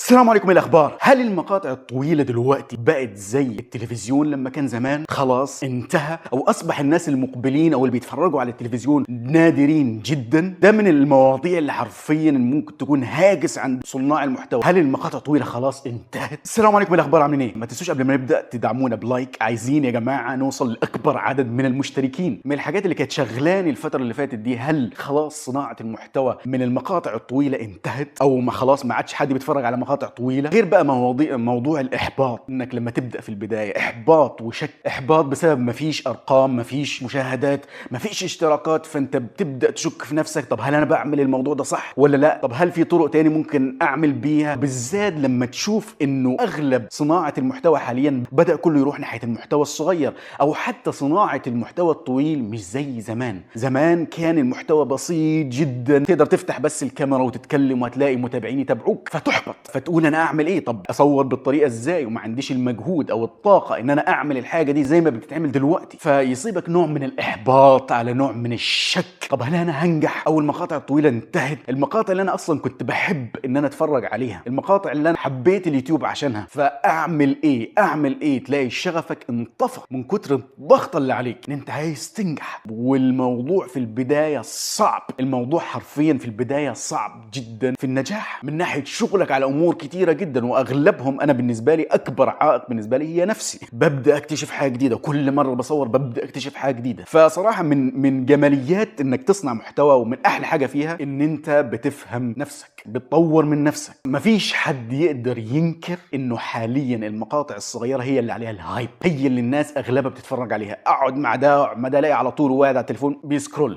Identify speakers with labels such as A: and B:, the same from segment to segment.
A: السلام عليكم. ايه الاخبار؟ هل المقاطع الطويله دلوقتي بقت زي التلفزيون لما كان زمان؟ خلاص انتهى او اصبح الناس المقبلين او اللي بيتفرجوا على التلفزيون نادرين جدا؟ ده من المواضيع اللي حرفيا ممكن تكون هاجس عند صناع المحتوى. هل المقاطع الطويله خلاص انتهت؟ السلام عليكم. ايه الاخبار؟ عاملين ايه؟ ما تنسوش قبل ما نبدا تدعمونا بلايك. عايزين يا جماعه نوصل لاكبر عدد من المشتركين. من الحاجات اللي كانت شغلاني الفتره اللي فاتت دي، هل خلاص صناعه المحتوى من المقاطع الطويله انتهت او ما خلاص ما عادش حد بيتفرج على مقاطع طويله؟ غير بقى موضوع الاحباط، انك لما تبدا في البدايه احباط وشك، احباط بسبب مفيش ارقام، مفيش مشاهدات، مفيش اشتراكات، فانت بتبدا تشك في نفسك. طب هل انا بعمل الموضوع ده صح ولا لا؟ طب هل في طرق تاني ممكن اعمل بيها؟ بالذات لما تشوف انه اغلب صناعه المحتوى حاليا بدا كله يروح ناحيه المحتوى الصغير، او حتى صناعه المحتوى الطويل مش زي زمان. زمان كان المحتوى بسيط جدا، تقدر تفتح بس الكاميرا وتتكلم وهتلاقي متابعين يتابعوك، فتحبط فتقول انا اعمل ايه؟ طب اصور بالطريقه ازاي وما عنديش المجهود او الطاقه ان انا اعمل الحاجه دي زي ما بتتعمل دلوقتي؟ فيصيبك نوع من الاحباط على نوع من الشك. طب هل انا هنجح؟ او المقاطع الطويله انتهت؟ المقاطع اللي انا اصلا كنت بحب ان انا اتفرج عليها، المقاطع اللي انا حبيت اليوتيوب عشانها، فاعمل ايه؟ اعمل ايه؟ تلاقي شغفك انطفى من كتر الضغط اللي عليك ان انت عايز تنجح. والموضوع في البدايه صعب، الموضوع حرفيا في البدايه صعب جدا في النجاح من ناحيه شغلك على امور كتيره جدا، واغلبهم انا بالنسبه لي اكبر عائق بالنسبه لي هي نفسي. ببدا اكتشف حاجه جديده كل مره بصور، ببدا اكتشف حاجه جديده. فصراحه من جماليات انك تصنع محتوى ومن احلى حاجه فيها ان انت بتفهم نفسك، بتطور من نفسك. مفيش حد يقدر ينكر انه حاليا المقاطع الصغيره هي اللي عليها الهايب، هي اللي الناس اغلبها بتتفرج عليها. اقعد مع ده ما ده الاقي على طول وقاعد على التليفون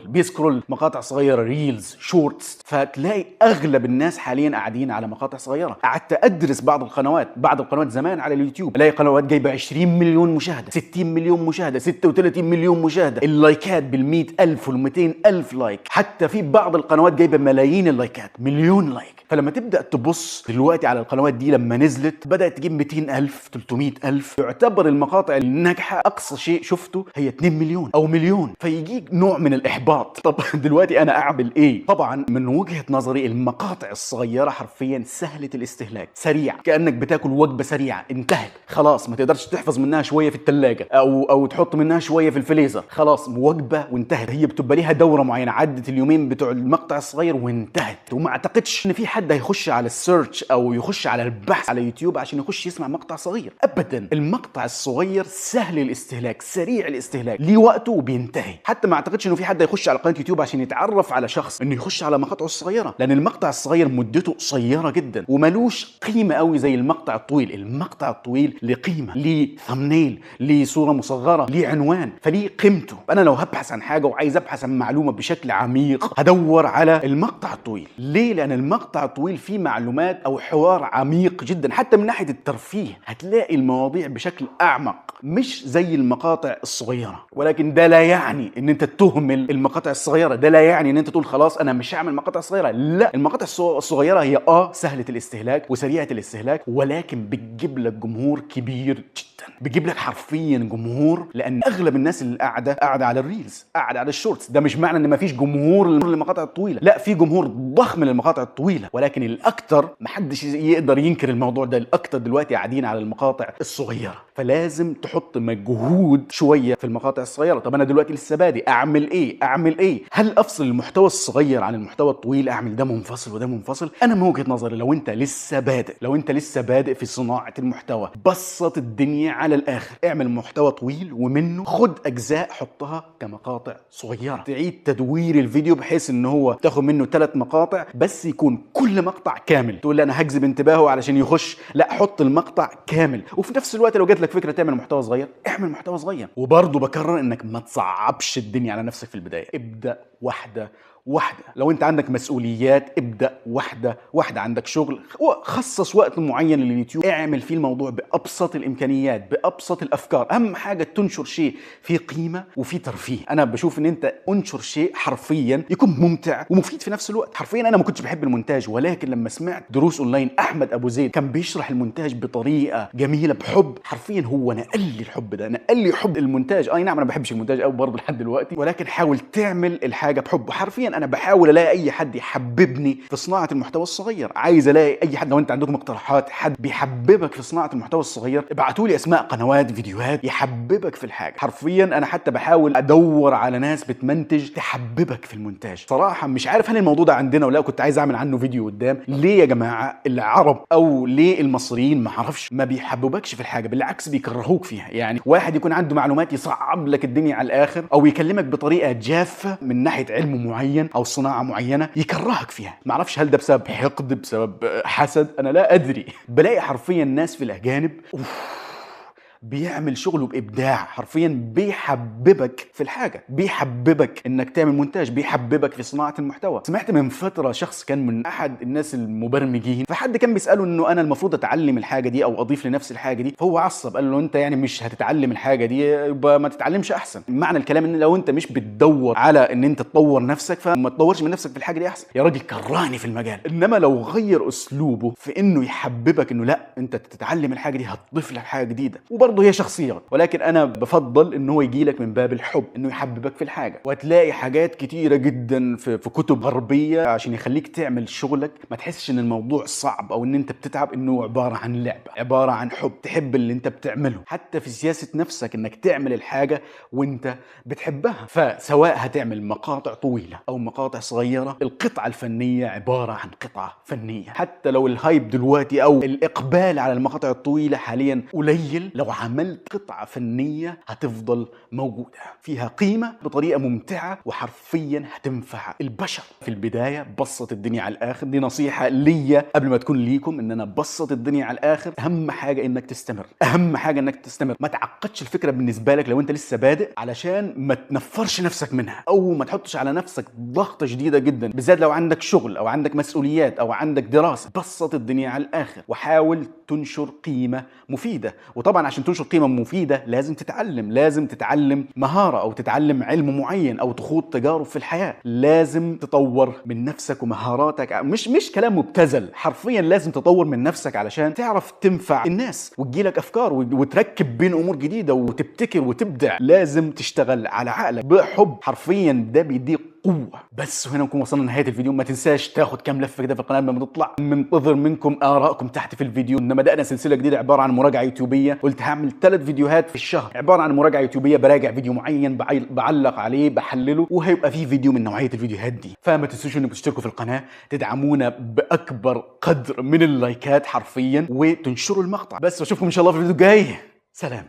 A: بيسكرول مقاطع صغيره، ريلز، شورتس، فتلاقي اغلب الناس حاليا قاعدين على مقاطع صغيره. قعدت ادرس بعض القنوات زمان على اليوتيوب، الاقي قنوات جايبه 20 مليون مشاهده، 60 مليون مشاهده، 36 مليون مشاهده، اللايكات بال100,000 وال200,000 لايك، حتى في بعض القنوات جايبه ملايين اللايكات، مليون لايك. فلما تبدا تبص دلوقتي على القنوات دي لما نزلت بدات تجيب 200,000 300,000، يعتبر المقاطع الناجحه اقصى شيء شفته هي 2 مليون او مليون، فيجيك نوع من الاحباط. طب دلوقتي انا اعمل ايه؟ طبعا من وجهه نظري المقاطع الصغيره حرفيا سهله الاستهلاك، سريع، كانك بتاكل وجبه سريعه انتهت، خلاص ما تقدرش تحفظ منها شويه في الثلاجه او تحط منها شويه في الفريزر، خلاص وجبه وانتهت. هي بتبقى ليها دوره معينه، عدت اليومين بتوع المقطع الصغير وانتهت. وما اعتقدش ان في حد هيخش على السيرش او يخش على البحث على يوتيوب عشان يخش يسمع مقطع صغير ابدا. المقطع الصغير سهل الاستهلاك، سريع الاستهلاك، ليه وقته وبينتهي. حتى ما اعتقدش انه في حد هيخش على قناه يوتيوب عشان يتعرف على شخص انه يخش على مقاطعه الصغيره، لان المقطع الصغير مدته قصيره جدا وملوش قيمه قوي زي المقطع الطويل. المقطع الطويل له قيمه، ليه ثمنيل، ليه صوره مصغره، ليه عنوان، فليه قيمته. انا لو هبحث عن حاجه وعايز ابحث عن معلومه بشكل عميق هدور على المقطع الطويل. ليه؟ لان المقطع الطويل فيه معلومات او حوار عميق جدا، حتى من ناحيه الترفيه هتلاقي المواضيع بشكل اعمق، مش زي المقاطع الصغيره. ولكن ده لا يعني ان انت تهمل المقاطع الصغيره، ده لا يعني ان انت تقول خلاص انا مش هعمل مقاطع صغيره. لا، المقاطع الصغيره هي سهله الاستهلاك وسريعه الاستهلاك، ولكن بتجيب لك جمهور كبير جدا، بتجيب لك حرفيا جمهور، لان اغلب الناس اللي قاعده على الريلز، قاعده على الشورتس. ده مش معنى ان مفيش جمهور للمقاطع الطويله، لا، في جمهور ضخم للمقاطع الطويله، ولكن الاكثر محدش يقدر ينكر الموضوع ده، الاكثر دلوقتي قاعدين على المقاطع الصغيره. فلازم تحط مجهود شويه في المقاطع الصغيره. طب انا دلوقتي لسه بادئ، اعمل ايه؟ هل افصل المحتوى الصغير عن المحتوى الطويل؟ اعمل ده منفصل وده منفصل؟ انا من وجهه نظري لو انت لسه بادئ في صناعه المحتوى، بسط الدنيا على الاخر، اعمل محتوى طويل ومنه خد اجزاء حطها كمقاطع صغيره، تعيد تدوير الفيديو بحيث ان هو تاخد منه 3 مقاطع بس يكون كل مقطع كامل. تقول لي انا هجذب انتباهه علشان يخش، لا، حط المقطع كامل. وفي نفس الوقت لو جات لك فكره تعمل محتوى صغير، اعمل محتوى صغير. وبرضه بكرر انك ما تصعبش الدنيا على نفسك في البدايه، ابدا واحده. لو انت عندك مسؤوليات ابدا واحده. عندك شغل، خصص وقت معين لليوتيوب، اعمل فيه الموضوع بابسط الامكانيات، بابسط الافكار. اهم حاجه تنشر شيء فيه قيمه وفيه ترفيه. انا بشوف ان انت انشر شيء حرفيا يكون ممتع ومفيد في نفس الوقت. حرفيا انا ما كنتش بحب المونتاج، ولكن لما سمعت دروس اونلاين احمد ابو زيد كان بيشرح المونتاج بطريقه جميله بحب، حرفيا هو نقل لي الحب ده، نقل لي حب المونتاج. اي نعم انا ما بحبش المونتاج قوي برضه لحد دلوقتي، ولكن حاول تعمل الحاجه بحب. حرفيا انا بحاول الاقي اي حد يحببني في صناعه المحتوى الصغير. عايز الاقي اي حد، لو انت عندكم اقتراحات حد بيحببك في صناعه المحتوى الصغير ابعتوا لي اسماء قنوات فيديوهات يحببك في الحاجه. حرفيا انا حتى بحاول ادور على ناس بتمنتج تحببك في المونتاج. صراحه مش عارف هل الموضوع ده عندنا ولا لا، كنت عايز اعمل عنه فيديو قدام. ليه يا جماعه العرب او ليه المصريين ما اعرفش ما بيحببكش في الحاجه، بالعكس بيكرهوك فيها؟ يعني واحد يكون عنده معلومات يصعب لك الدنيا على الاخر، او يكلمك بطريقه جافه من ناحيه علم معين او صناعه معينه يكرهك فيها. ما اعرفش هل ده بسبب حقد، بسبب حسد، انا لا ادري. بلاقي حرفيا ناس في الاجانب بيعمل شغله بإبداع، حرفيا بيحببك في الحاجة، بيحببك انك تعمل مونتاج، بيحببك في صناعة المحتوى. سمعت من فترة شخص كان من احد الناس المبرمجين، فحد كان بيسأله انه انا المفروض اتعلم الحاجة دي او اضيف لنفسي الحاجة دي، فهو عصب قال له انت يعني مش هتتعلم الحاجة دي يبقى ما تتعلمش احسن. معنى الكلام ان لو انت مش بتدور على ان انت تطور نفسك فما تطورش من نفسك في الحاجة دي احسن. يا راجل كرهني في المجال. انما لو غير اسلوبه في انه يحببك انه لا انت تتعلم الحاجة دي هتضيف لك حاجة جديدة، وبرضه هي شخصيات، ولكن انا بفضل انه هو يجي لك من باب الحب، انه يحببك في الحاجه. وهتلاقي حاجات كتيره جدا في كتب غربيه عشان يخليك تعمل شغلك ما تحسش ان الموضوع صعب او ان انت بتتعب، انه عباره عن لعبه، عباره عن حب، تحب اللي انت بتعمله. حتى في سياسه نفسك انك تعمل الحاجه وانت بتحبها. فسواء هتعمل مقاطع طويله او مقاطع صغيره، القطعه الفنيه عباره عن قطعه فنيه. حتى لو الهايب دلوقتي او الاقبال على المقاطع الطويله حاليا قليل، لو عملت قطعة فنية هتفضل موجودة فيها قيمة بطريقة ممتعة وحرفيا هتنفع البشر. في البداية بسط الدنيا على الآخر، دي نصيحة ليا قبل ما تكون ليكم، ان انا بسط الدنيا على الآخر. اهم حاجة انك تستمر، اهم حاجة انك تستمر. ما تعقدش الفكرة بالنسبة لك لو انت لسه بادئ، علشان ما تنفرش نفسك منها او ما تحطش على نفسك ضغطة شديدة جدا، بالذات لو عندك شغل او عندك مسؤوليات او عندك دراسة. بسط الدنيا على الآخر وحاول تنشر قيمة مفيدة. وطبعا عشان تنشر قيمة مفيدة لازم تتعلم مهارة او تتعلم علم معين او تخوض تجارب في الحياة. لازم تطور من نفسك ومهاراتك، مش كلام مبتذل، حرفيا لازم تطور من نفسك علشان تعرف تنفع الناس وتجيلك افكار وتركب بين امور جديدة وتبتكر وتبدع. لازم تشتغل على عقلك بحب، حرفيا ده بيديك قوة. بس وهنا نكون وصلنا لنهاية الفيديو. ما تنساش تاخد كام لفة كده في القناة لما تطلع. منتظر منكم آرائكم تحت في الفيديو. إنما بدأنا سلسلة جديدة عبارة عن مراجعة يوتيوبية. قلت هعمل 3 فيديوهات في الشهر عبارة عن مراجعة يوتيوبية، براجع فيديو معين، بعلق عليه، بحلله، وهيبقى فيه فيديو من نوعية الفيديوهات دي. فما تنسوش انكم تشتركوا في القناة، تدعمونا بأكبر قدر من اللايكات حرفيا، وتنشروا المقطع. بس واشوفكم إن شاء الله في الفيديو الجاي. سلام.